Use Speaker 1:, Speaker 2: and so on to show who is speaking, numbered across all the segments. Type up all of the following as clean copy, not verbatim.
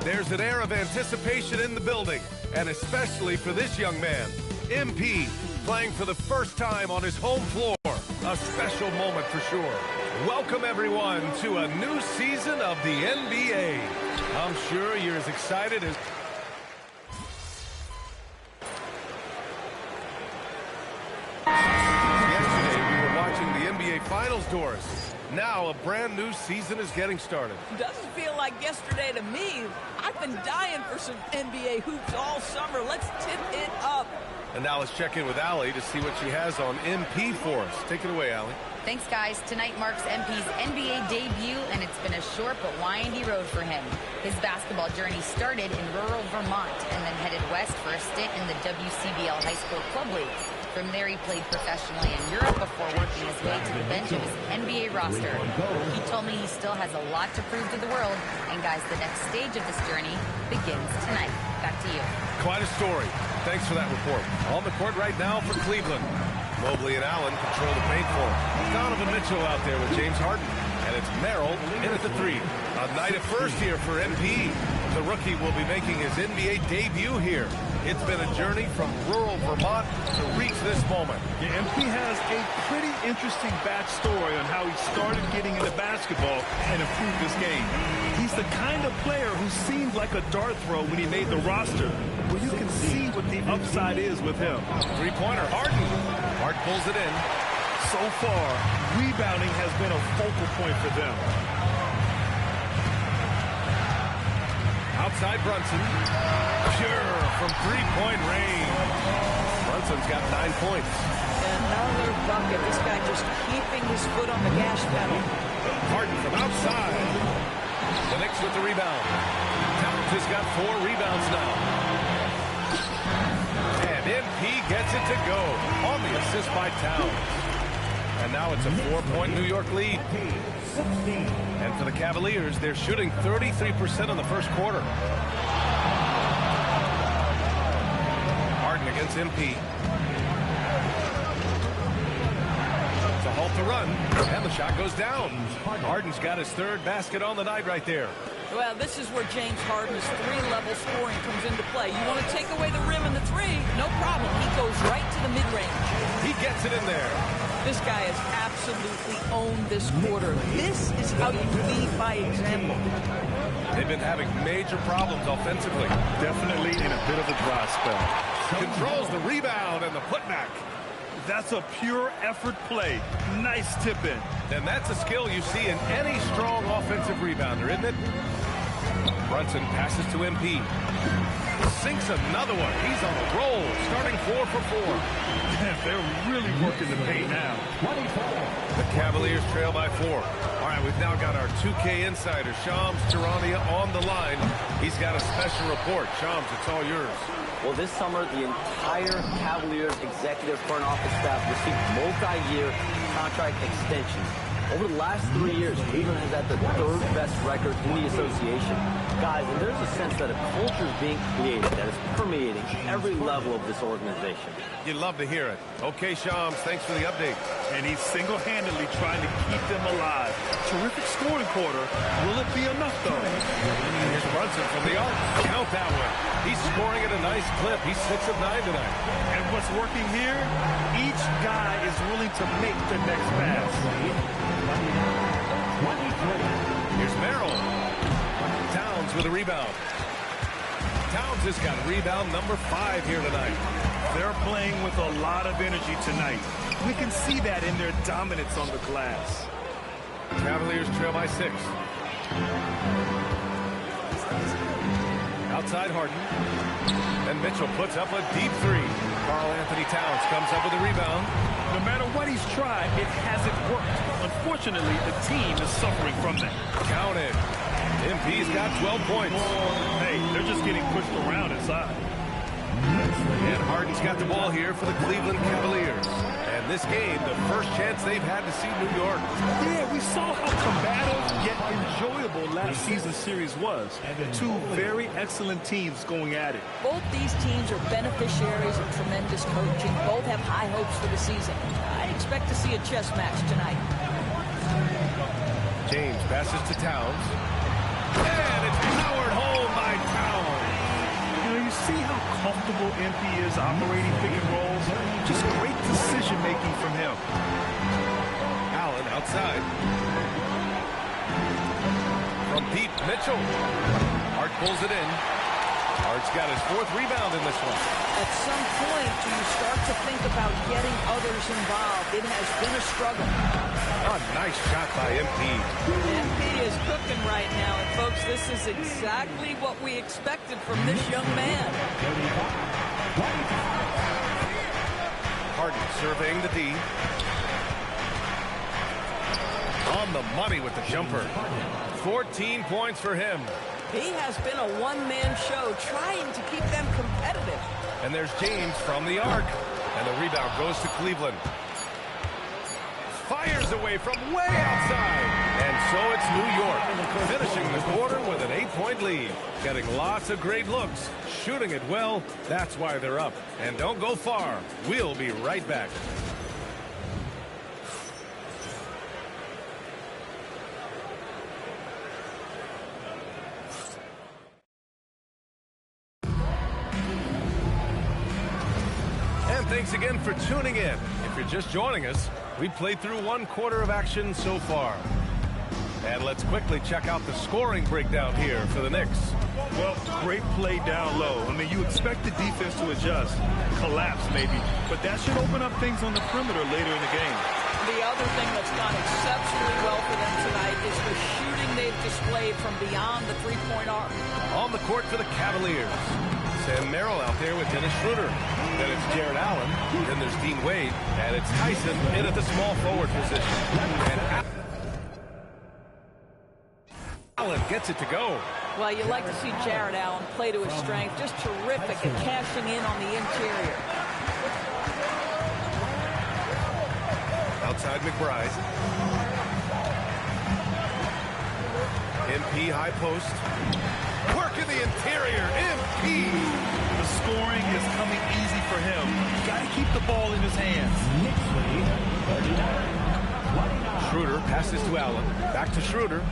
Speaker 1: There's an air of anticipation in the building, and especially for this young man, MP, playing for the first time on his home floor. A special moment for sure. Welcome, everyone, to a new season of the NBA. I'm sure you're as excited as... Yesterday, we were watching the NBA Finals, Doris. Now, a brand new season is getting started.
Speaker 2: Doesn't feel like yesterday to me. I've been dying for some NBA hoops all summer. Let's tip it up.
Speaker 1: And now let's check in with Allie to see what she has on MP for us. Take it away, Allie.
Speaker 3: Thanks, guys. Tonight marks MP's NBA debut, and it's been a short but windy road for him. His basketball journey started in rural Vermont and then headed west for a stint in the WCBL High School Club League. From there, he played professionally in Europe before working his way to the bench of his NBA roster. He told me he still has a lot to prove to the world. And, guys, the next stage of this journey begins tonight. Back to you.
Speaker 1: Quite a story. Thanks for that report. On the court right now for Cleveland. Mobley and Allen control the paint for him. Donovan Mitchell out there with James Harden. And it's Merrill in at the three. A night of first here for MP. The rookie will be making his NBA debut here. It's been a journey from rural Vermont to reach this moment.
Speaker 4: Yeah, MP has a pretty interesting backstory on how he started getting into basketball and improved his game. He's the kind of player who seemed like a dart throw when he made the roster, where you can see what the upside is with him.
Speaker 1: Three-pointer, Harden. Hart pulls it in.
Speaker 4: So far, rebounding has been a focal point for them.
Speaker 1: Outside Brunson. Pure from three-point range. Brunson's got 9 points.
Speaker 2: Another bucket. This guy just keeping his foot on the gas pedal.
Speaker 1: Harden from outside. The Knicks with the rebound. Towns has got 4 rebounds now. And MP gets it to go on the assist by Towns. And now it's a 4-point New York lead. And for the Cavaliers, they're shooting 33% in the first quarter. Harden against MP. To halt the run, and the shot goes down. Harden's got his 3rd basket on the night right there.
Speaker 2: Well, this is where James Harden's 3-level scoring comes into play. You want to take away the rim and the 3, no problem. He goes right to the mid-range.
Speaker 1: He gets it in there.
Speaker 2: This guy has absolutely owned this quarter. This is how you lead by example.
Speaker 1: They've been having major problems offensively.
Speaker 4: Definitely in a bit of a dry spell.
Speaker 1: Controls the rebound and the putback.
Speaker 4: That's a pure effort play. Nice tip in.
Speaker 1: And that's a skill you see in any strong offensive rebounder, isn't it? Brunson passes to MP. Sinks another one. He's on a roll, starting 4 for 4.
Speaker 4: They're really working the paint now.
Speaker 1: The Cavaliers trail by 4. All right, we've now got our 2K insider, Shams Charania, on the line. He's got a special report. Shams, it's all yours.
Speaker 5: Well, this summer, the entire Cavaliers executive front office staff received multi-year contract extensions. Over the last 3 years, Cleveland has had the 3rd best record in the association. Guys, and there's a sense that a culture is being created that is permeating every level of this organization.
Speaker 1: You'd love to hear it. Okay, Shams, thanks for the update.
Speaker 4: And he's single-handedly trying to keep them alive. Terrific scoring quarter. Will it be enough, though?
Speaker 1: Here's Brunson from the arc. Count that one. He's scoring at a nice clip. He's 6 of 9 tonight.
Speaker 4: And what's working here? Each guy is willing to make the next pass.
Speaker 1: Here's Merrill. Towns with a rebound. Towns has got rebound number 5 here tonight.
Speaker 4: They're playing with a lot of energy tonight. We can see that in their dominance on the glass.
Speaker 1: Cavaliers trail by 6. Outside Harden. And Mitchell puts up a deep 3. Karl Anthony Towns comes up with a rebound.
Speaker 4: No matter what he's tried, it hasn't worked. Unfortunately, the team is suffering from that.
Speaker 1: Counted. MP's got 12 points.
Speaker 4: Hey, they're just getting pushed around inside.
Speaker 1: And Harden's got the ball here for the Cleveland Cavaliers. And this game, the first chance they've had to see New York.
Speaker 4: Yeah, we saw how combative yet enjoyable last season's series was. 2 very excellent teams going at it.
Speaker 2: Both these teams are beneficiaries of tremendous coaching. Both have high hopes for the season. I expect to see a chess match tonight.
Speaker 1: James passes to Towns. And it's powered home by
Speaker 4: comfortable MP is operating pick and rolls. Just great decision-making from him.
Speaker 1: Allen outside. From deep, Mitchell. Hart pulls it in. Hart's got his 4th rebound in this one.
Speaker 2: At some point, do you start to think about getting others involved? It has been a struggle.
Speaker 1: A nice shot by MP.
Speaker 2: MP is cooking right now, and folks, this is exactly what we expected from this young man.
Speaker 1: Harden surveying the D. On the money with the jumper. 14 points for him.
Speaker 2: He has been a one-man show trying to keep them competitive.
Speaker 1: And there's James from the arc. And the rebound goes to Cleveland. Fires away from way outside. And so it's New York, finishing the quarter with an 8-point lead. Getting lots of great looks, shooting it well. That's why they're up. And don't go far. We'll be right back. Thanks again for tuning in. If you're just joining us, we played through 1 quarter of action so far. And let's quickly check out the scoring breakdown here for the Knicks.
Speaker 4: Well, great play down low. I mean, you expect the defense to adjust, collapse maybe, but that should open up things on the perimeter later in the game.
Speaker 2: The other thing that's gone exceptionally well for them tonight is the shooting they've displayed from beyond the three-point arc.
Speaker 1: On the court for the Cavaliers. Sam Merrill out there with Dennis Schroeder. Then it's Jared Allen. Then there's Dean Wade. And it's Tyson in at the small forward position. And Allen gets it to go.
Speaker 2: Well, you like to see Jared Allen play to his strength. Just terrific at cashing in on the interior.
Speaker 1: Outside McBride. MP high post. Work in the interior. MP.
Speaker 4: The scoring is coming easy for him. Got to keep the ball in his hands.
Speaker 1: Schroeder passes to Allen. Back to Schroeder.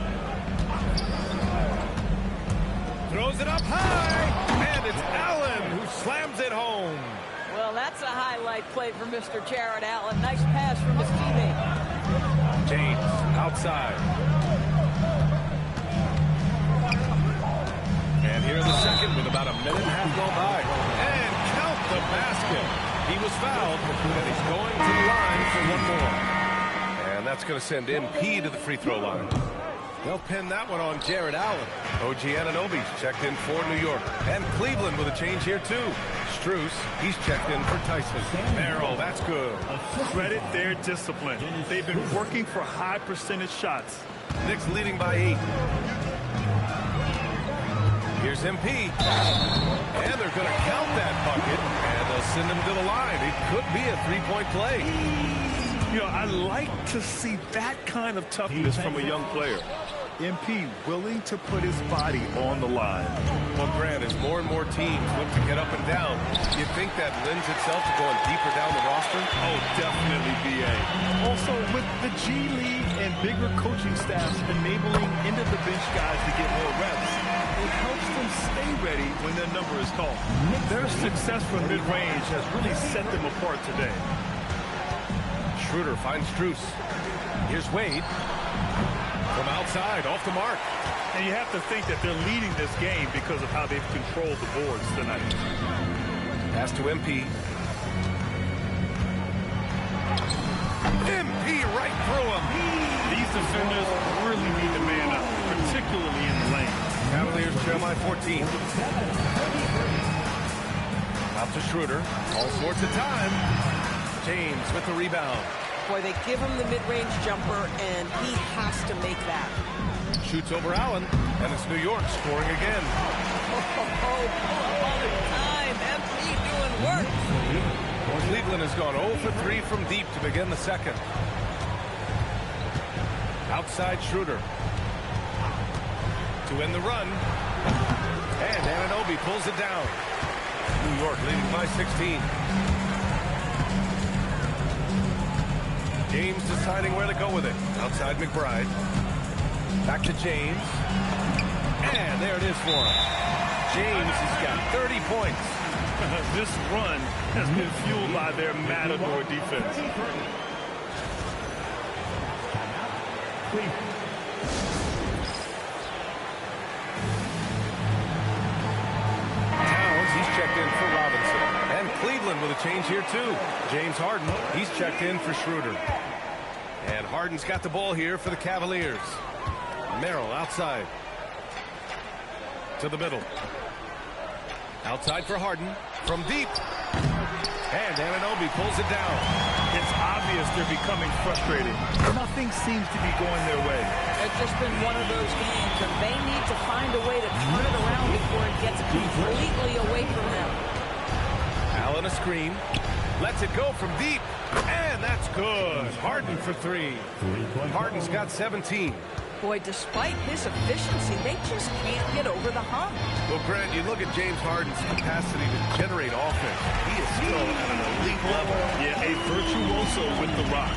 Speaker 1: Throws it up high. And it's Allen who slams it home.
Speaker 2: Well, that's a highlight play for Mr. Jared Allen. Nice pass from his teammate.
Speaker 1: James outside. And here in the second with about a minute and a half gone by. And count the basket. He was fouled, and he's going to the line for one more. And that's going to send MP to the free throw line. They'll pin that one on Jared Allen. OG Anunoby's checked in for New York. And Cleveland with a change here, too. Strus, he's checked in for Tyson. Merrill, that's good.
Speaker 4: Credit their discipline. They've been working for high percentage shots.
Speaker 1: Knicks leading by 8. Here's MP. And they're going to count that bucket. And they'll send him to the line. It could be a three-point play.
Speaker 4: You know, I like to see that kind of toughness from a young player. MP willing to put his body on the line.
Speaker 1: Well, Grant, as more and more teams look to get up and down, you think that lends itself to going deeper down the roster?
Speaker 4: Oh, definitely, B.A. Also, with the G League and bigger coaching staffs enabling end-of-the-bench guys to get more reps, it helps them stay ready when their number is called. Their success from mid-range has really set them apart today.
Speaker 1: Schroeder finds Strus. Here's Wade. From outside, off the mark.
Speaker 4: And you have to think that they're leading this game because of how they've controlled the boards tonight.
Speaker 1: Pass to MP. MP right through him.
Speaker 4: These defenders really need to man up, particularly in the lane.
Speaker 1: Cavaliers trail by 14. Out to Schroeder. All sorts of time. James with the rebound.
Speaker 2: Boy, they give him the mid-range jumper, and he has to make that.
Speaker 1: Shoots over Allen, and it's New York scoring again.
Speaker 2: All the time. MP doing work.
Speaker 1: Cleveland has gone 0 for 3 from deep to begin the second. Outside Schroeder. To end the run. And Anunoby pulls it down. New York leading by 16. James deciding where to go with it. Outside McBride. Back to James. And there it is for him. James has got 30 points.
Speaker 4: This run has been fueled by their Matador defense.
Speaker 1: Towns, he's checked in for Robinson. And Cleveland with a change here, too. James Harden, he's checked in for Schroeder. And Harden's got the ball here for the Cavaliers. Merrill outside. To the middle. Outside for Harden. From deep. And Anunoby pulls it down.
Speaker 4: It's obvious they're becoming frustrated. Nothing seems to be going their way.
Speaker 2: It's just been one of those games, and they need to find a way to turn it around before it gets completely away from them.
Speaker 1: Allen a screen. Lets it go from deep. And that's good. Harden for three. Harden's got 17.
Speaker 2: Boy, despite his efficiency, they just can't get over the hump.
Speaker 1: Well, Grant, you look at James Harden's capacity to generate offense. He is still at an elite level.
Speaker 4: Yeah, a virtuoso with the rock.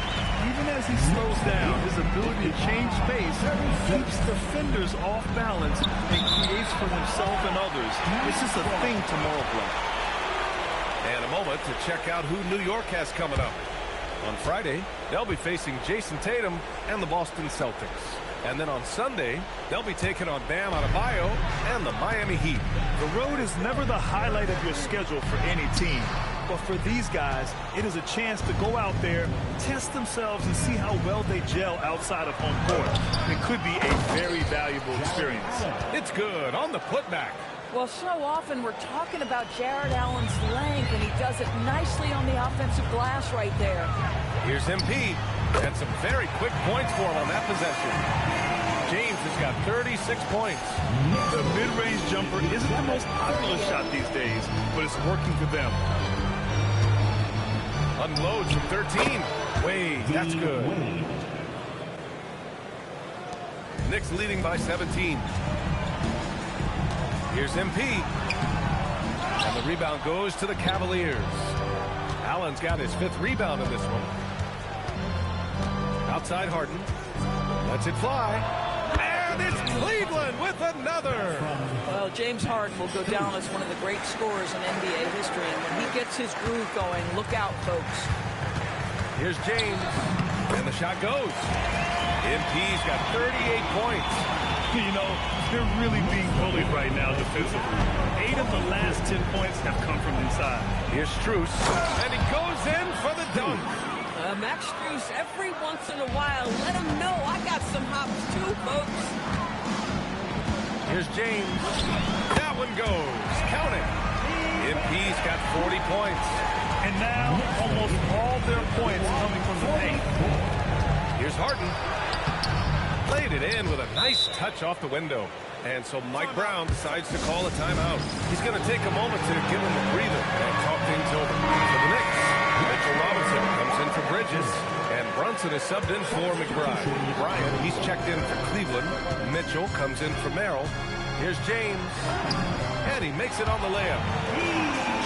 Speaker 4: Even as he slows down, his ability to change pace keeps defenders off balance and creates for himself and others. It's just a thing to multiply.
Speaker 1: And a moment to check out who New York has coming up. On Friday, they'll be facing Jason Tatum and the Boston Celtics. And then on Sunday, they'll be taking on Bam Adebayo and the Miami Heat.
Speaker 4: The road is never the highlight of your schedule for any team. But for these guys, it is a chance to go out there, test themselves, and see how well they gel outside of home court. It could be a very valuable experience.
Speaker 1: It's good on the putback.
Speaker 2: Well, so often we're talking about Jared Allen's length, and he does it nicely on the offensive glass right there.
Speaker 1: Here's MP, and some very quick points for him on that possession. James has got 36 points.
Speaker 4: The mid-range jumper isn't the most popular shot these days, but it's working for them.
Speaker 1: Unloads from 13. Wade, that's good. Knicks leading by 17. Here's MP. And the rebound goes to the Cavaliers. Allen's got his 5th rebound in this one. Outside Harden. Lets it fly. And it's Cleveland with another.
Speaker 2: Well, James Harden will go down as one of the great scorers in NBA history. And when he gets his groove going, look out, folks.
Speaker 1: Here's James. And the shot goes. MP's got 38 points.
Speaker 4: You know, they're really being bullied right now defensively. 8 of the last 10 points have come from inside.
Speaker 1: Here's Strus. And he goes in for the dunk.
Speaker 2: Max Strus, every once in a while, let him know I got some hops too, folks.
Speaker 1: Here's James. That one goes. Count it. MP's got 40 points.
Speaker 4: And now, almost all their points coming from the paint.
Speaker 1: Here's Harden. Played it in with a nice touch off the window. And so Mike Brown decides to call a timeout. He's going to take a moment to give him a breather and talk things over. For the Knicks, Mitchell Robinson comes in for Bridges. And Brunson is subbed in for McBride. Bryant, he's checked in for Cleveland. Mitchell comes in for Merrill. Here's James. And he makes it on the layup.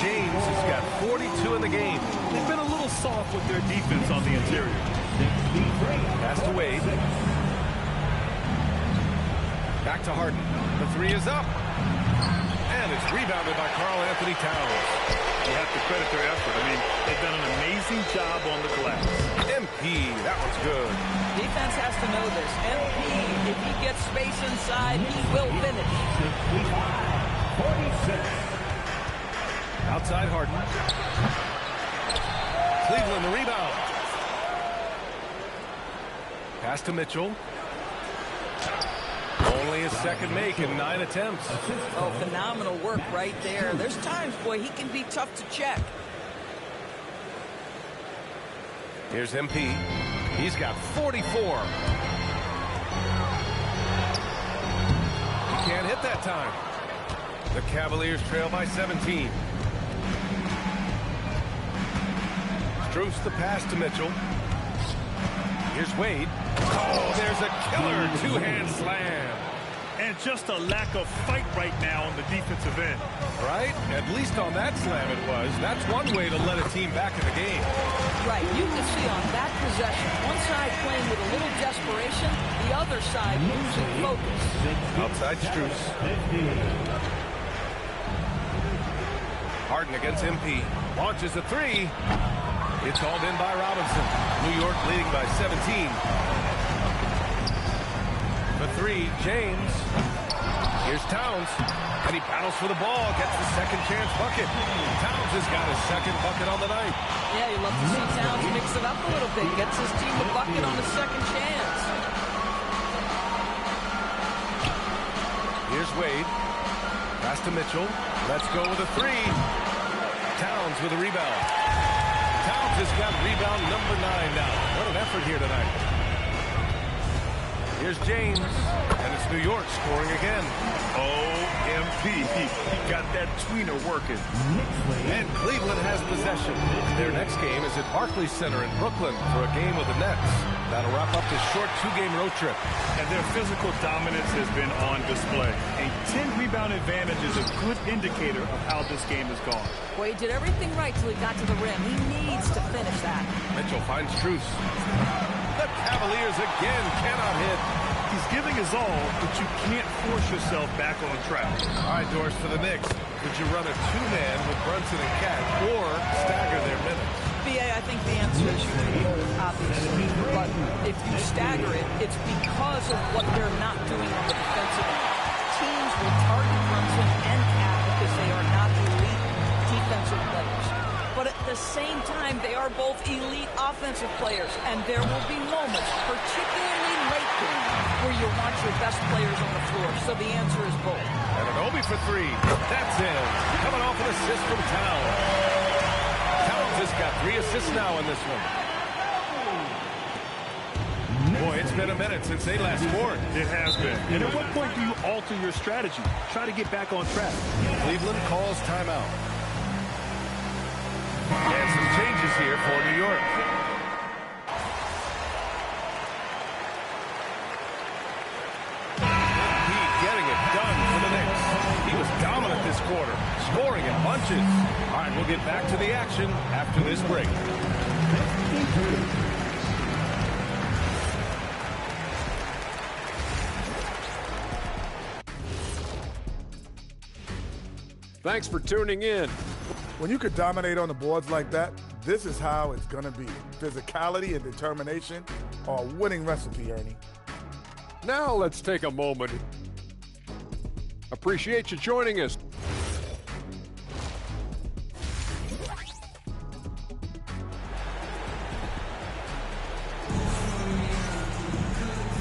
Speaker 1: James has got 42 in the game.
Speaker 4: They've been a little soft with their defense on the interior.
Speaker 1: Pass to Wade. Back to Harden. The 3 is up. And it's rebounded by Karl Anthony Towns.
Speaker 4: You have to credit their effort. I mean, they've done an amazing job on the glass.
Speaker 1: MP, that one's good.
Speaker 2: Defense has to know this. MP, if he gets space inside, he will finish.
Speaker 1: Outside Harden. Cleveland the rebound. Pass to Mitchell. Only his second make in 9 attempts.
Speaker 2: Oh, phenomenal work right there. There's times, boy, he can be tough to check.
Speaker 1: Here's MP. He's got 44. He can't hit that time. The Cavaliers trail by 17. Strus the pass to Mitchell. Here's Wade. Oh, there's a killer two-hand slam.
Speaker 4: And just a lack of fight right now on the defensive end.
Speaker 1: Right? At least on that slam it was. That's one way to let a team back in the game.
Speaker 2: Right. You can see on that possession, one side playing with a little desperation, the other side losing focus.
Speaker 1: Outside Strus. Harden against MP. Launches a three. It's hauled in by Robinson. New York leading by 17. The three, James. Here's Towns. And he battles for the ball. Gets the second chance bucket. Towns has got his second bucket on the night.
Speaker 2: Yeah, you love to see Towns mix it up a little bit. Gets his team a bucket on the second chance.
Speaker 1: Here's Wade. Pass to Mitchell. Let's go with a three. Towns with a rebound. Towns has got rebound number 9 now. What an effort here tonight. Here's James. And it's New York scoring again.
Speaker 4: OMP. He got that tweener working.
Speaker 1: And Cleveland has possession. Their next game is at Barclays Center in Brooklyn for a game with the Nets. That'll wrap up this short 2-game road trip.
Speaker 4: And their physical dominance has been on display. A 10-rebound advantage is a good indicator of how this game has gone.
Speaker 2: Well, he did everything right till he got to the rim. He needs to finish that.
Speaker 1: Mitchell finds Truce. The Cavaliers again cannot hit.
Speaker 4: He's giving his all, but you can't force yourself back on track.
Speaker 1: All right, Doris, for the Knicks. Could you run a 2-man with Brunson and Cat or stagger their minutes?
Speaker 2: BA, I think the answer is obviously. But if you stagger it, it's because of what they're not doing on the defensive end. Teams will target Brunson and Cat because they are not elite defensive players. But at the same time, they are both elite offensive players. And there will be moments, particularly late game, where you want your best players on the floor. So the answer is both.
Speaker 1: And an Obi for 3. That's in. Coming off an assist from Towns. Towns has got 3 assists now in this one. Boy, it's been a minute since they last scored.
Speaker 4: It has been. And at what point do you alter your strategy? Try to get back on track.
Speaker 1: Cleveland calls timeout. And some changes here for New York. Getting it done for the Knicks. He was dominant this quarter, scoring in bunches. All right, we'll get back to the action after this break.
Speaker 6: Thanks for tuning in.
Speaker 7: When you could dominate on the boards like that, this is how it's going to be. Physicality and determination are a winning recipe, Ernie.
Speaker 6: Now let's take a moment. Appreciate you joining us.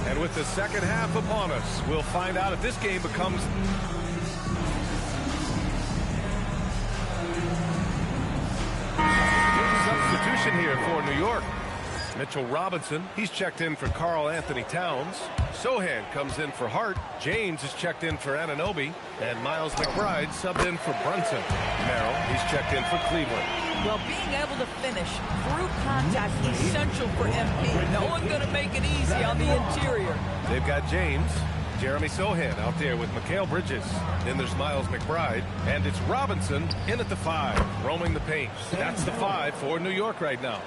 Speaker 1: And with the second half upon us, we'll find out if this game becomes... Substitution here for New York. Mitchell Robinson, he's checked in for Karl Anthony Towns. Sohan comes in for Hart. James is checked in for Anunoby. And Miles McBride subbed in for Brunson. Merrill, he's checked in for Cleveland.
Speaker 2: Well, being able to finish through contact is essential for MP. No one going to make it easy on the interior.
Speaker 1: They've got James, Jeremy Sohan out there with Mikal Bridges. Then there's Miles McBride. And it's Robinson in at the 5, roaming the paint. That's the 5 for New York right now.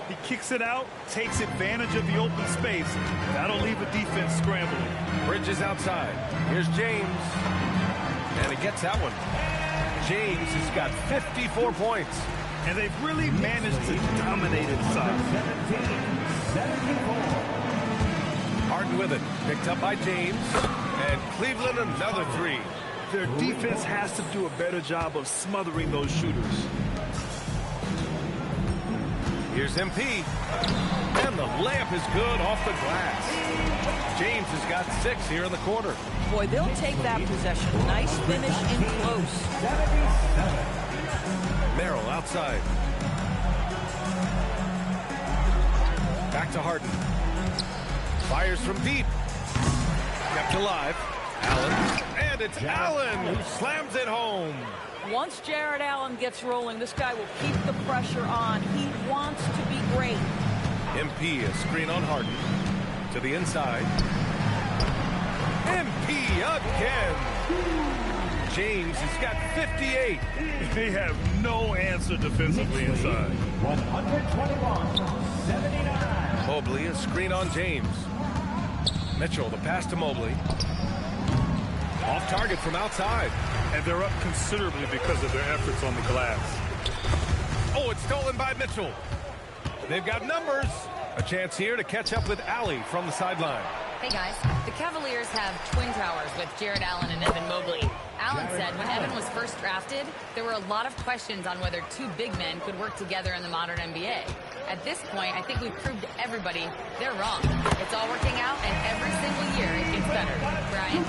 Speaker 4: He kicks it out, takes advantage of the open space. That'll leave the defense scrambling.
Speaker 1: Bridges outside. Here's James. And he gets that one. James has got 54 points.
Speaker 4: And they've really managed to dominate inside.
Speaker 1: Harden with it. Picked up by James. And Cleveland another 3.
Speaker 4: Their defense has to do a better job of smothering those shooters.
Speaker 1: Here's MP. And the layup is good off the glass. James has got 6 here in the quarter.
Speaker 2: Boy, they'll take that possession. Nice finish in close.
Speaker 1: Merrill outside. Back to Harden. Fires from deep. Kept alive. Allen. And it's Allen who slams it home.
Speaker 2: Once Jared Allen gets rolling, this guy will keep the pressure on. He wants to be great.
Speaker 1: MP, a screen on Harden. To the inside. MP again. James has got 58.
Speaker 4: They have no answer defensively inside.
Speaker 1: 121-79. Mobley, a screen on James. Mitchell, the pass to Mobley. Off target from outside.
Speaker 4: And they're up considerably because of their efforts on the glass.
Speaker 1: Oh, it's stolen by Mitchell. They've got numbers. A chance here to catch up with Allie from the sideline.
Speaker 3: Hey, guys. The Cavaliers have twin towers with Jared Allen and Evan Mobley. Allen said when Evan was first drafted, there were a lot of questions on whether two big men could work together in the modern NBA. At this point, I think we've proved to everybody they're wrong. It's all working out, and every single year it gets better. Brian?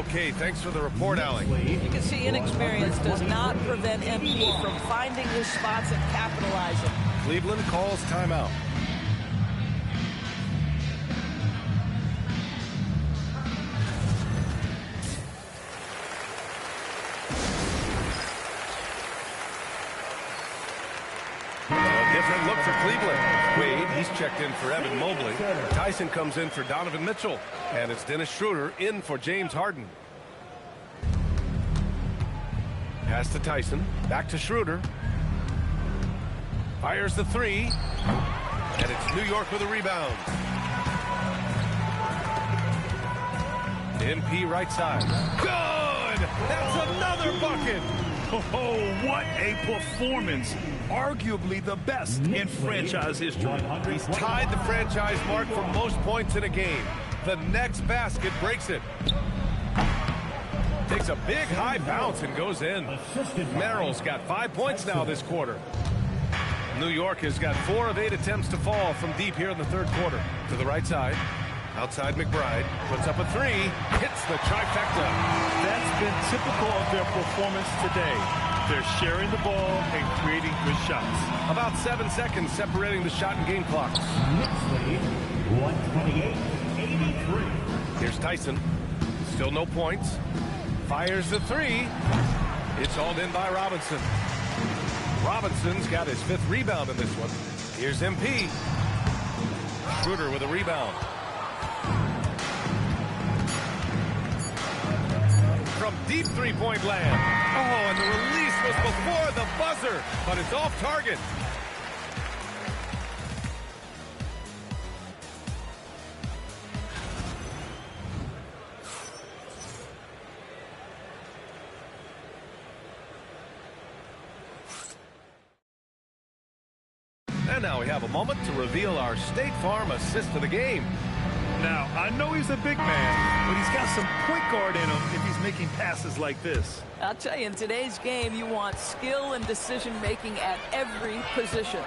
Speaker 1: Okay, thanks for the report, Allie.
Speaker 2: You can see inexperience does not prevent MP from finding his spots and capitalizing.
Speaker 1: Cleveland calls timeout. Different look for Cleveland. Wade, he's checked in for Evan Mobley. Tyson comes in for Donovan Mitchell. And it's Dennis Schroeder in for James Harden. Pass to Tyson. Back to Schroeder. Fires the three. And it's New York with a rebound. MP right side. Good! That's another bucket!
Speaker 4: Oh, what a performance. Arguably the best in franchise history.
Speaker 1: He's tied the franchise mark for most points in a game. The next basket breaks it. Takes a big high bounce and goes in. Merrill's got 5 points now this quarter. New York has got 4 of 8 attempts to fall from deep here in the third quarter. To the right side. Outside McBride. Puts up a three. Hits the trifecta.
Speaker 4: That's been typical of their performance today. They're sharing the ball and creating good shots.
Speaker 1: About 7 seconds separating the shot and game clock. 128-83. Here's Tyson. Still no points. Fires the three. It's hauled in by Robinson. Robinson's got his 5th rebound in this one. Here's MP. Schroeder with a rebound. From deep three-point land. Oh, and the release was before the buzzer, but it's off target. And now we have a moment to reveal our State Farm assist of the game.
Speaker 4: Now, I know he's a big man, but he's got some point guard in him if he's making passes like this.
Speaker 2: I'll tell you, in today's game, you want skill and decision-making at every position.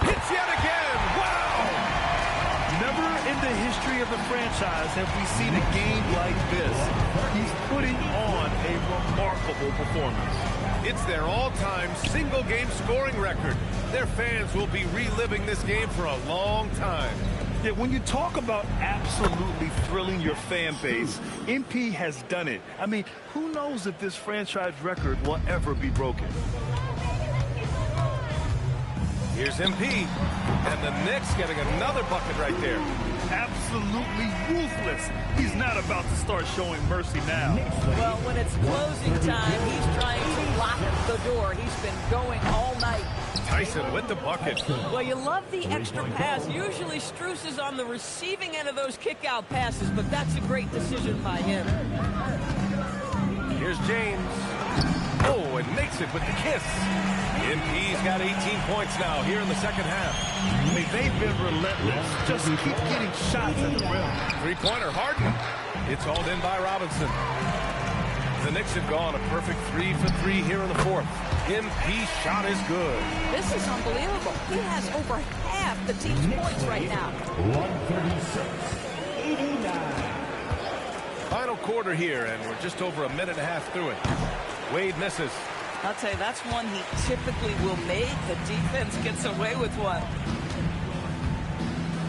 Speaker 1: Hits yet again! Wow!
Speaker 4: Never in the history of the franchise have we seen a game like this. He's putting on a remarkable performance.
Speaker 1: It's their all-time single-game scoring record. Their fans will be reliving this game for a long time.
Speaker 4: Yeah, when you talk about absolutely thrilling your fan base, MP has done it. I mean, who knows if this franchise record will ever be broken?
Speaker 1: Here's MP, and the Knicks getting another bucket right there.
Speaker 4: Absolutely ruthless. He's not about to start showing mercy now.
Speaker 2: Well, when it's closing time, he's trying to lock the door. He's been going all night.
Speaker 1: Tyson with the bucket.
Speaker 2: Well, you love the extra pass. Usually Strus is on the receiving end of those kick-out passes, but that's a great decision by him.
Speaker 1: Here's James. Oh, and makes it with the kiss. MP's got 18 points now here in the second half.
Speaker 4: I mean, they've been relentless. Just keep getting shots at the rim.
Speaker 1: Three-pointer Harden. It's hauled in by Robinson. The Knicks have gone a perfect 3 for 3 here in the fourth. MP's shot is good.
Speaker 2: This is unbelievable. He has over half the team's points right now.
Speaker 1: 136-89. Final quarter here, and we're just over a minute and a half through it. Wade misses.
Speaker 2: I'll tell you, that's one he typically will make. The defense gets away with one.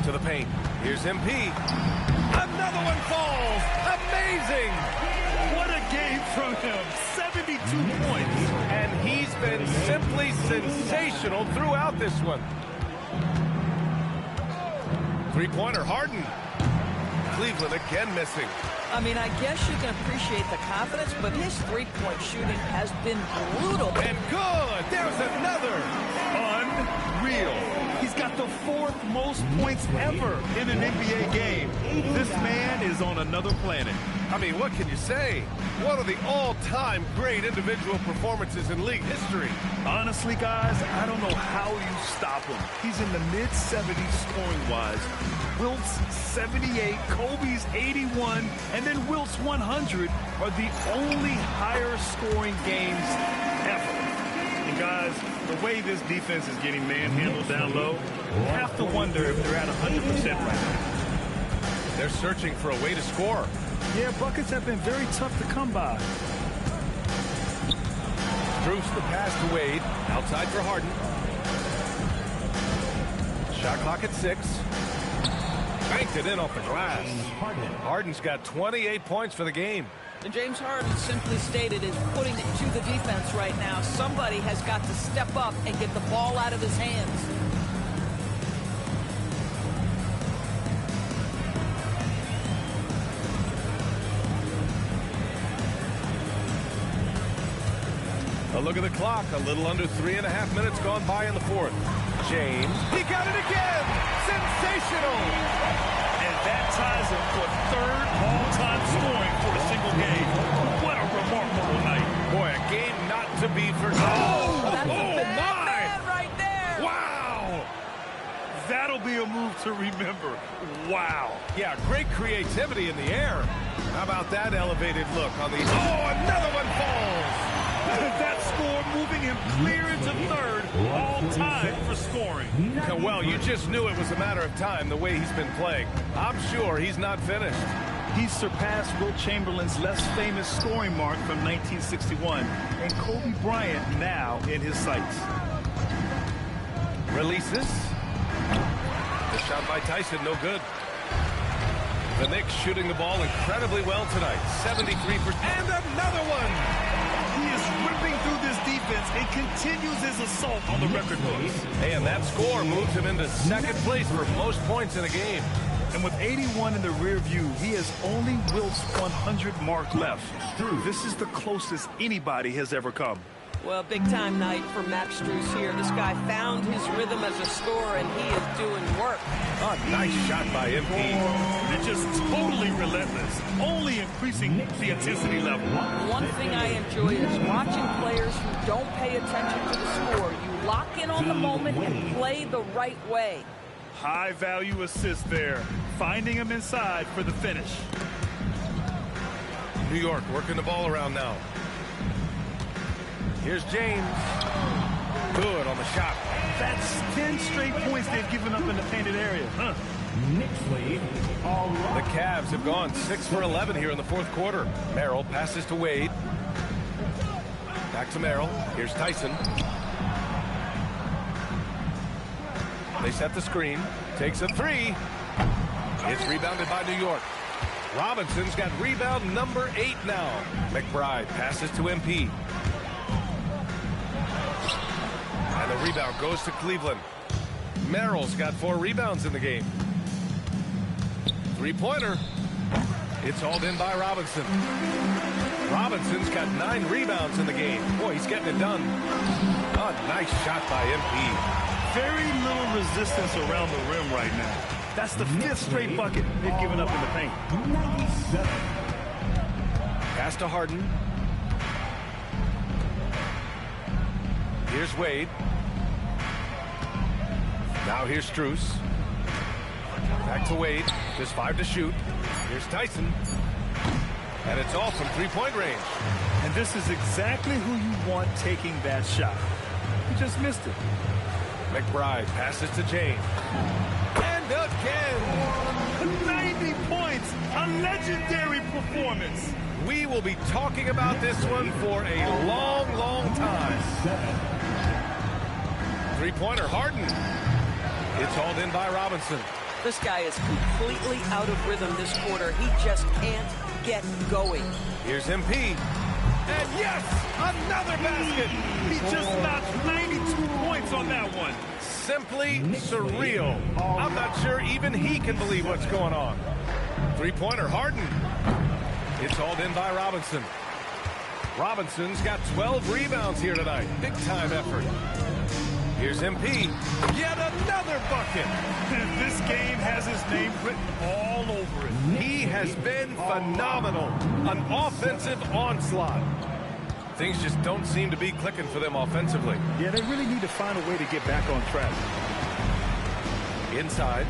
Speaker 1: To the paint. Here's MP. Another one falls. Amazing.
Speaker 4: What a game from him. 72 points.
Speaker 1: And he's been simply sensational throughout this one. Three-pointer Harden. Cleveland again missing.
Speaker 2: I mean, I guess you can appreciate the confidence, but his three-point shooting has been brutal.
Speaker 1: And good. There's another.
Speaker 4: Unreal. He's got the 4th most points ever in an NBA game. This man is on another planet.
Speaker 1: I mean, what can you say? One of the all-time great individual performances in league history.
Speaker 4: Honestly, guys, I don't know how you stop him. He's in the mid-70s scoring-wise. Wilt's 78, Kobe's 81, and then Wilt's 100 are the only higher-scoring games ever. And guys, the way this defense is getting manhandled down low, you have to wonder if they're at 100% right now.
Speaker 1: They're searching for a way to score.
Speaker 4: Yeah, buckets have been very tough to come by.
Speaker 1: Bruce the pass to Wade. Outside for Harden. Shot clock at 6. Banked it in off the glass. Harden's got 28 points for the game.
Speaker 2: And James Harden simply stated is putting it to the defense right now. Somebody has got to step up and get the ball out of his hands.
Speaker 1: A look at the clock. A little under 3.5 minutes gone by in the 4th. James. He got it again. Sensational.
Speaker 4: And that ties him for 3rd all-time scoring for a single game. What a remarkable night.
Speaker 1: Boy, a game not to be forgotten.
Speaker 2: That's a bad
Speaker 1: my.
Speaker 2: man right there.
Speaker 1: Wow.
Speaker 4: That'll be a move to remember. Wow.
Speaker 1: Yeah, great creativity in the air. How about that elevated look on the... Oh, another one falls.
Speaker 4: That score moving him clear into 3rd all-time for scoring.
Speaker 1: Well, you just knew it was a matter of time the way he's been playing. I'm sure he's not finished.
Speaker 4: He surpassed Wilt Chamberlain's less famous scoring mark from 1961, and Kobe Bryant now in his sights.
Speaker 1: Releases. The shot by Tyson, no good. The Knicks shooting the ball incredibly well tonight. 73%. And another one!
Speaker 4: He is ripping through this defense and continues his assault on the record books.
Speaker 1: And that score moves him into 2nd place for most points in a game.
Speaker 4: And with 81 in the rear view, he has only Wilt's 100 mark left. This is the closest anybody has ever come.
Speaker 2: Well, big-time night for Max Strus here. This guy found his rhythm as a scorer, and he is doing work.
Speaker 1: Oh, nice shot by MP.
Speaker 4: They're just totally relentless, only increasing the intensity level.
Speaker 2: One thing I enjoy is watching players who don't pay attention to the score. You lock in on the moment and play the right way.
Speaker 4: High-value assist there, finding him inside for the finish.
Speaker 1: New York working the ball around now. Here's James. Good on the shot.
Speaker 4: That's 10 straight points they've given up in the painted area.
Speaker 1: The Cavs have gone 6 for 11 here in the 4th quarter. Merrill passes to Wade. Back to Merrill. Here's Tyson. They set the screen. Takes a 3. It's rebounded by New York. Robinson's got rebound number 8 now. McBride passes to MP. And the rebound goes to Cleveland. Merrill's got 4 rebounds in the game. 3-pointer. It's hauled in by Robinson. Robinson's got 9 rebounds in the game. Boy, he's getting it done. Oh, nice shot by MP.
Speaker 4: Very little resistance around the rim right now. That's the 5th straight bucket they've given up in the paint.
Speaker 1: Pass to Harden. Here's Wade. Now here's Strus. Back to Wade. Just 5 to shoot. Here's Tyson. And it's all from 3-point range.
Speaker 4: And this is exactly who you want taking that shot. He just missed it.
Speaker 1: McBride passes to James. And again.
Speaker 4: 90 points. A legendary performance.
Speaker 1: We will be talking about this one for a long, long time. 3-pointer, Harden. It's hauled in by Robinson.
Speaker 2: This guy is completely out of rhythm this quarter. He just can't get going.
Speaker 1: Here's MP. And yes, another basket.
Speaker 4: He just notched 92 points on that one.
Speaker 1: Simply surreal. I'm not sure even he can believe what's going on. 3-pointer, Harden. It's hauled in by Robinson. Robinson's got 12 rebounds here tonight. Big time effort. Here's MP. Yet another bucket.
Speaker 4: This game has his name written all over it.
Speaker 1: He has been phenomenal. An offensive onslaught. Things just don't seem to be clicking for them offensively.
Speaker 4: Yeah, they really need to find a way to get back on track.
Speaker 1: Inside.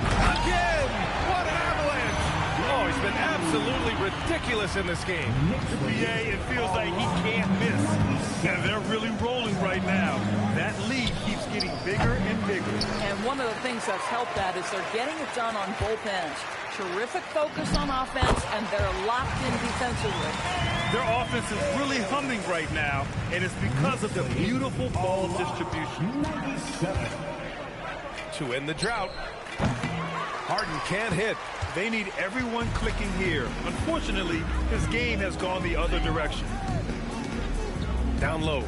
Speaker 1: Again! What an avalanche! Oh, he's been absolutely ridiculous in this game.
Speaker 4: Yeah, it feels like he can't miss. And they're really rolling right now. That lead keeps getting bigger and bigger.
Speaker 2: And one of the things that's helped that is they're getting it done on both ends. Terrific focus on offense, and they're locked in defensively.
Speaker 4: Their offense is really humming right now, and it's because of the beautiful ball distribution.
Speaker 1: To end the drought. Harden can't hit.
Speaker 4: They need everyone clicking here. Unfortunately, his game has gone the other direction.
Speaker 1: Down low.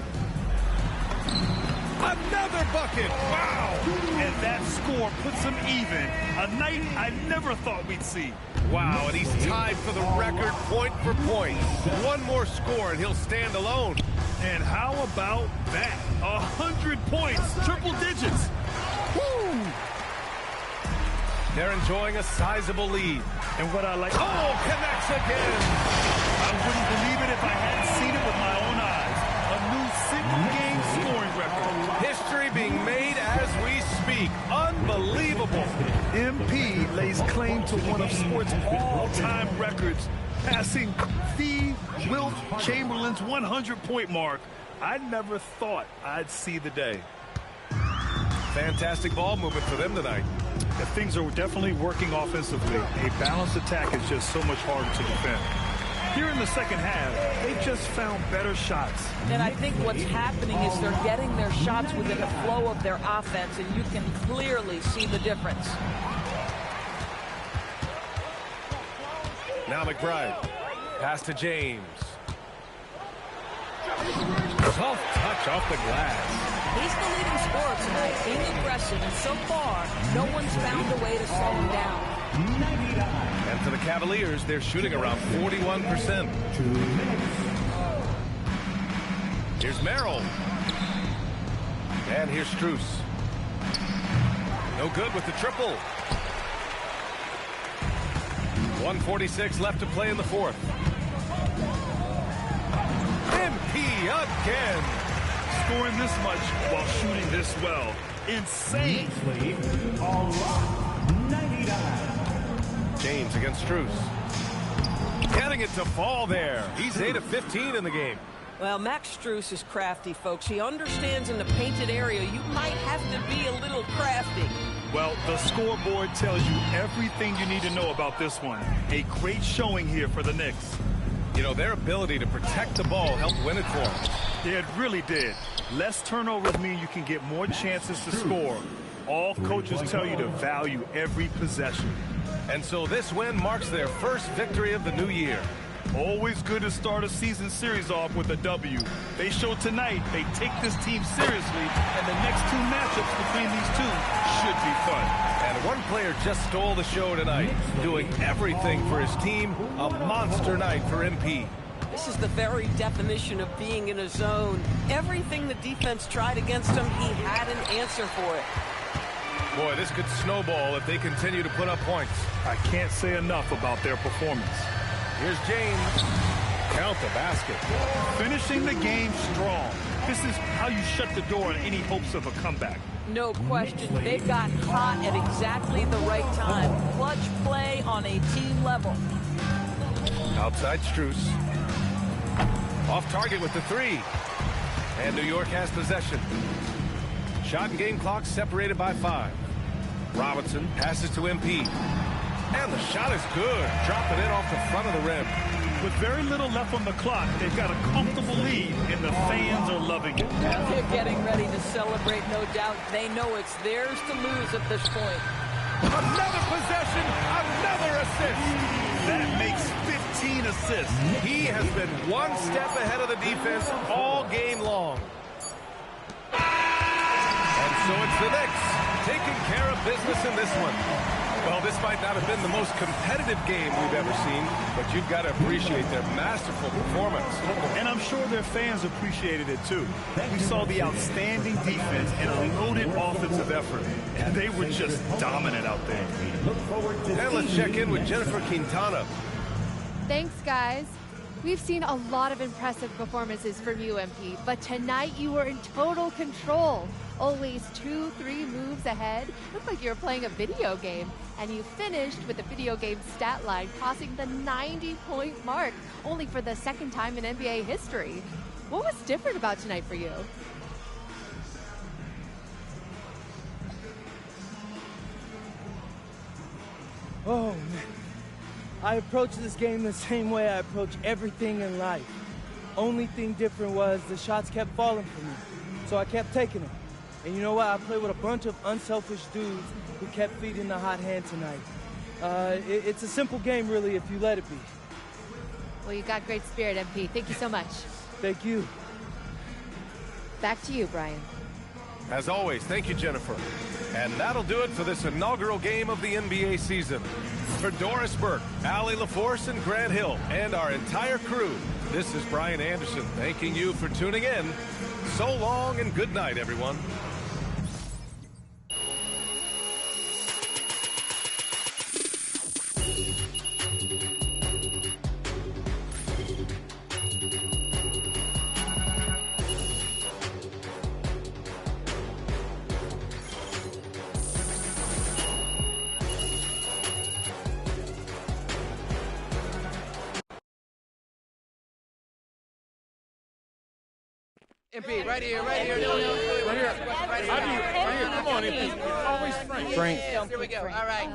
Speaker 1: Another bucket! Wow!
Speaker 4: And that score puts him even. A night I never thought we'd see.
Speaker 1: Wow, and he's tied for the record point for point. One more score and he'll stand alone.
Speaker 4: And how about that? 100 points, triple digits. Woo!
Speaker 1: They're enjoying a sizable lead.
Speaker 4: And what I like...
Speaker 1: Oh, connects again!
Speaker 4: I wouldn't believe it if I hadn't seen it with my own eyes. A new single-game scoring record.
Speaker 1: History being made as we speak. Unbelievable.
Speaker 4: MP lays claim to one of sports' all-time records, passing the Wilt Chamberlain's 100-point mark. I never thought I'd see the day.
Speaker 1: Fantastic ball movement for them tonight.
Speaker 4: The things are definitely working offensively. A balanced attack is just so much harder to defend. Here in the second half, they just found better shots.
Speaker 2: And I think what's happening is they're getting their shots within the flow of their offense, and you can clearly see the difference.
Speaker 1: Now McBride. Pass to James. Soft touch off the glass.
Speaker 2: He's the leading scorer tonight, being aggressive, and so far, no one's found a way to slow him down.
Speaker 1: And for the Cavaliers, they're shooting around 41%. Here's Merrill. And here's Strus. No good with the triple. 1:46 left to play in the fourth. MP again.
Speaker 4: Scoring this much while shooting this well. Insane.
Speaker 1: James against Strus. Getting it to fall there. He's 8 of 15 in the game.
Speaker 2: Well, Max Strus is crafty, folks. He understands in the painted area you might have to be a little crafty.
Speaker 4: Well, the scoreboard tells you everything you need to know about this one. A great showing here for the Knicks.
Speaker 1: You know, their ability to protect the ball helped win it for them.
Speaker 4: Yeah, it really did. Less turnovers mean you can get more chances to score. All coaches tell you to value every possession.
Speaker 1: And so this win marks their first victory of the new year.
Speaker 4: Always good to start a season series off with a W. They show tonight they take this team seriously, and the next two matchups between these two should be fun.
Speaker 1: And one player just stole the show tonight, doing everything for his team. A monster night for MP.
Speaker 8: This is the very definition of being in a zone. Everything the defense tried against him, he had an answer for it.
Speaker 1: Boy, this could snowball if they continue to put up points.
Speaker 4: I can't say enough about their performance.
Speaker 1: Here's James. Count the basket.
Speaker 4: Finishing the game strong. This is how you shut the door on any hopes of a comeback.
Speaker 2: No question. They got hot at exactly the right time. Clutch play on a team level.
Speaker 1: Outside Strus. Off target with the three. And New York has possession. Shot and game clock separated by 5. Robinson passes to MP. And the shot is good. Dropping it off the front of the rim.
Speaker 4: With very little left on the clock, they've got a comfortable lead, and the fans are loving it.
Speaker 2: They're getting ready to celebrate, no doubt. They know it's theirs to lose at this point.
Speaker 1: Another possession, another assist.
Speaker 4: That makes 15 assists.
Speaker 1: He has been one step ahead of the defense all game long. And so it's the Knicks taking care of business in this one. Well, this might not have been the most competitive game we've ever seen, but you've got to appreciate their masterful performance.
Speaker 4: And I'm sure their fans appreciated it too. We saw the outstanding defense and a loaded offensive effort, and they were just dominant out there.
Speaker 1: And let's check in with Jennifer Quintana.
Speaker 9: Thanks, guys. We've seen a lot of impressive performances from you, MP, but tonight you were in total control. Always 2-3 moves ahead. Looked like you were playing a video game. And you finished with the video game stat line crossing the 90-point mark, only for the second time in NBA history. What was different about tonight for you?
Speaker 10: Oh, man. I approached this game the same way I approach everything in life. Only thing different was the shots kept falling for me, so I kept taking them. And you know what? I played with a bunch of unselfish dudes who kept feeding the hot hand tonight. It's a simple game, really, if you let it be.
Speaker 9: Well, you got great spirit, MP. Thank you so much.
Speaker 10: Thank you.
Speaker 9: Back to you, Brian.
Speaker 1: As always, thank you, Jennifer. And that'll do it for this inaugural game of the NBA season. For Doris Burke, Allie LaForce, and Grant Hill, and our entire crew, this is Brian Anderson thanking you for tuning in. So long and good night, everyone.
Speaker 11: MP, right here. Right here. Come on, MP. Always Frank. Here we go. All right.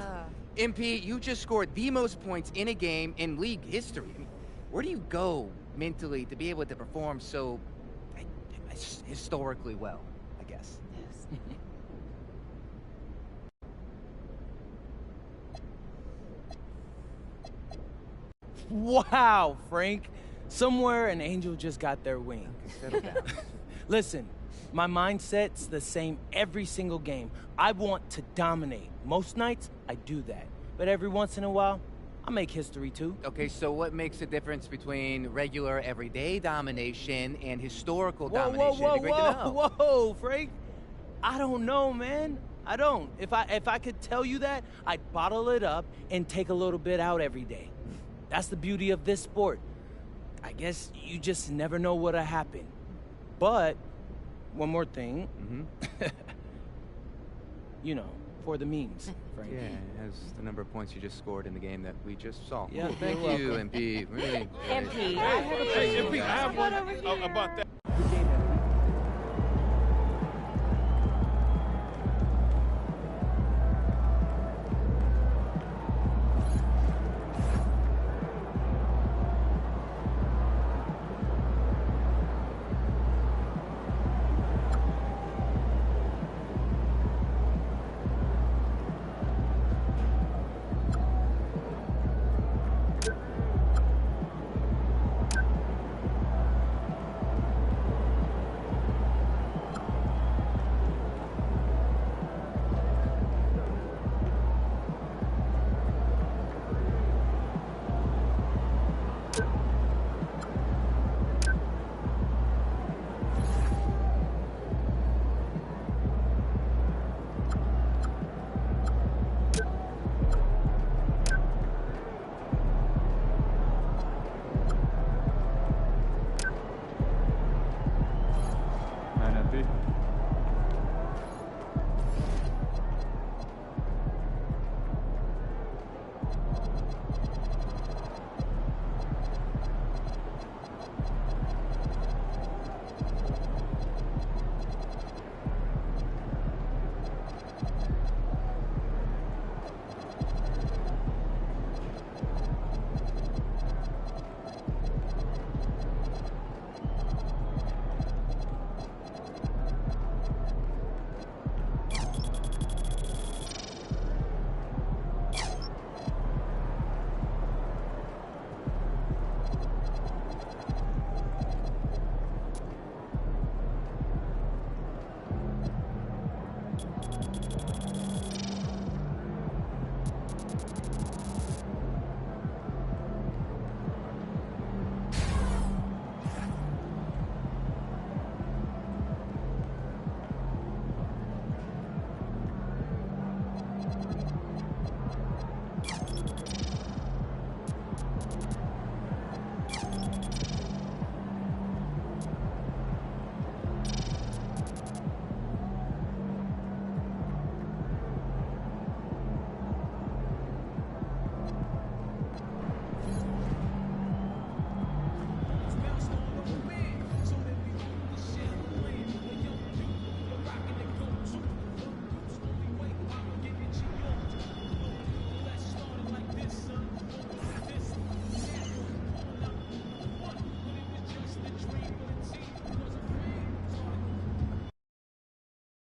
Speaker 11: MP, you just scored the most points in a game in league history. I mean, where do you go mentally to be able to perform so historically well, I guess? Yes.
Speaker 10: Wow, Frank. Somewhere an angel just got their wing.
Speaker 11: Settle down.
Speaker 10: Listen, my mindset's the same every single game. I want to dominate. Most nights, I do that. But every once in a while, I make history too.
Speaker 11: Okay, so what makes the difference between regular, everyday domination and historical domination? It'd be great to know.
Speaker 10: Whoa, Frank. I don't know, man. I don't. If I could tell you that, I'd bottle it up and take a little bit out every day. That's the beauty of this sport. I guess you just never know what'll happen. But, one more thing. You know, for the memes, Frank.
Speaker 11: Yeah, as the number of points you just scored in the game that we just saw.
Speaker 10: Yeah,
Speaker 11: Thank you, MP. Really.
Speaker 3: MP,
Speaker 4: Hey, MP, I have one about that.